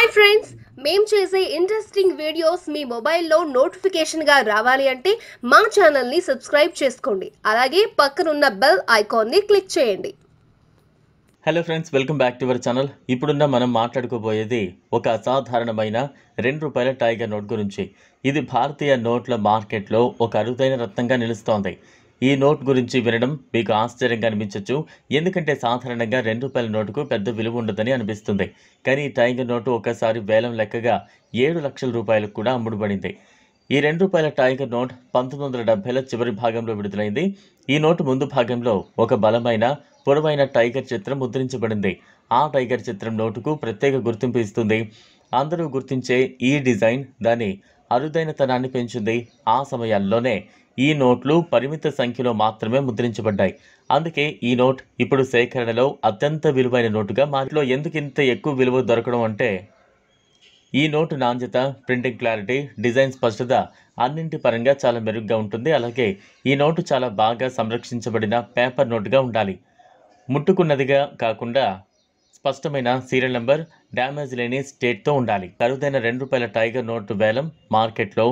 Hi friends, మేము చేసే interesting videos మీ మొబైల్లో నోటిఫికేషన్గా రావాలి అంటే మా ఛానల్ని సబ్స్క్రైబ్ చేసుకోండి. అలాగే పక్కనున్న బెల్ ఐకాన్ని క్లిక్ చేయండి. Hello friends, welcome back to our channel. ఇప్పుడున్న మనం మాట్లాడుకోబోయేది ఒక అసాధారణమైన ₹2 టైగర్ నోట్ గురించి. ఇది భారతీయ నోట్ల మార్కెట్లో ఒక అరుదైన రత్నంగా నిలుస్తోంది. ఈ నోట్ గురించి వినడం మీకు ఆశ్చర్యంగా అనిపించవచ్చు, ఎందుకంటే సాధారణంగా ₹2 నోటుకు పెద్ద విలువ ఉండదని అనిపిస్తుంది. కానీ ఈ టైగర్ నోటు ఒకసారి వేలం లెక్కగా ₹7 లక్షల కూడా అమ్ముడుబడింది. ఈ ₹2 టైగర్ నోట్ 1970ల చివరి భాగంలో విడుదలైంది. ఈ నోటు ముందు భాగంలో ఒక బలమైన పొడవైన టైగర్ చిత్రం ముద్రించబడింది. ఆ టైగర్ చిత్రం నోటుకు ప్రత్యేక గుర్తింపు ఇస్తుంది. అందరూ గుర్తించే ఈ డిజైన్ దాని అరుదైనతనాన్ని పెంచింది. ఆ సమయాల్లోనే ఈ నోట్లు పరిమిత సంఖ్యలో మాత్రమే ముద్రించబడ్డాయి. అందుకే ఈ నోట్ ఇప్పుడు సేకరణలో అత్యంత విలువైన నోటుగా మారిలో. ఎందుకు ఇంత ఎక్కువ విలువ దొరకడం అంటే, ఈ నోటు నాణ్యత, ప్రింటింగ్ క్లారిటీ, డిజైన్ స్పష్టత అన్నింటి పరంగా చాలా మెరుగ్గా ఉంటుంది. అలాగే ఈ నోటు చాలా బాగా సంరక్షించబడిన పేపర్ నోటుగా ఉండాలి. ముట్టుకున్నదిగా కాకుండా స్పష్టమైన సీరియల్ నెంబర్, డ్యామేజ్ లేని స్టేట్తో ఉండాలి. ఖరీదైన ₹2 టైగర్ నోటు వేలం మార్కెట్లో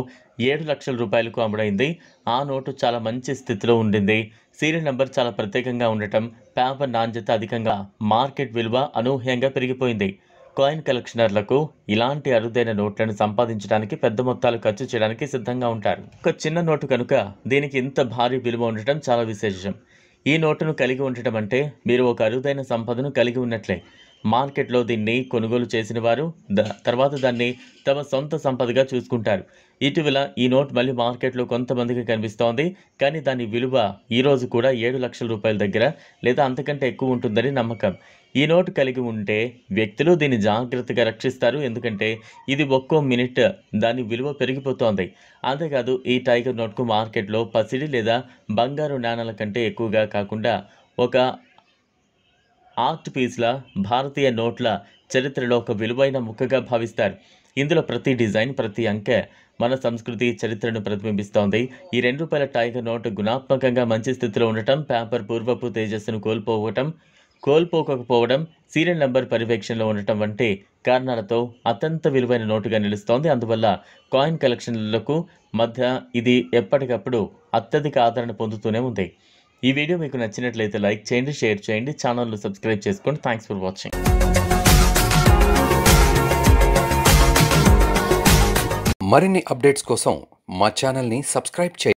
₹7 లక్షలకు అమ్ముడైంది. ఆ నోటు చాలా మంచి స్థితిలో ఉండింది. సీరియల్ నెంబర్ చాలా ప్రత్యేకంగా ఉండటం, పేపర్ నాణ్యత అధికంగా మార్కెట్ విలువ అనూహ్యంగా పెరిగిపోయింది. కాయిన్ కలెక్షనర్లకు ఇలాంటి అరుదైన నోట్లను సంపాదించడానికి పెద్ద మొత్తాలు ఖర్చు చేయడానికి సిద్ధంగా ఉంటారు. ఒక చిన్న నోటు కనుక దీనికి ఇంత భారీ విలువ ఉండటం చాలా విశేషం. ఈ నోటును కలిగి ఉండటం అంటే మీరు ఒక అరుదైన సంపదను కలిగి ఉన్నట్లే. మార్కెట్లో దీన్ని కొనుగోలు చేసిన వారు తర్వాత దాన్ని తమ సొంత సంపదగా చూసుకుంటారు. ఇటీవల ఈ నోట్ మళ్ళీ మార్కెట్లో కొంతమందికి కనిపిస్తోంది. కానీ దాని విలువ ఈరోజు కూడా ₹7 లక్షల దగ్గర లేదా అంతకంటే ఎక్కువ ఉంటుందని నమ్మకం. ఈ నోటు కలిగి ఉంటే వ్యక్తులు దీన్ని జాగ్రత్తగా రక్షిస్తారు, ఎందుకంటే ఇది ఒక్కో మినిట్ దాని విలువ పెరిగిపోతోంది. అంతేకాదు, ఈ టైగర్ నోట్కు మార్కెట్లో పసిడి లేదా బంగారు నాణాల కంటే ఎక్కువగా కాకుండా ఒక ఆర్ట్ పీస్ల భారతీయ నోట్ల చరిత్రలో ఒక విలువైన ముక్కగా భావిస్తారు. ఇందులో ప్రతి డిజైన్, ప్రతి అంకె మన సంస్కృతి, చరిత్రను ప్రతిబింబిస్తోంది. ఈ ₹2 టైగర్ నోటు గుణాత్మకంగా మంచి స్థితిలో ఉండటం, పేపర్ పూర్వపు తేజస్సును కోల్పోకపోవడం, సీరియల్ నెంబర్ పర్యవేక్షణలో ఉండటం వంటి కారణాలతో అత్యంత విలువైన నోటుగా నిలుస్తోంది. అందువల్ల కాయిన్ కలెక్షన్లకు మధ్య ఇది ఎప్పటికప్పుడు అత్యధిక ఆదరణ పొందుతూనే ఉంది. ఈ వీడియో మీకు నచ్చినట్లయితే లైక్ చేయండి, షేర్ చేయండి, ఛానల్ను సబ్స్క్రైబ్ చేసుకోండి. Thanks for watching. మరిన్ని అప్డేట్స్ కోసం మా ఛానల్ని సబ్స్క్రైబ్ చేయండి.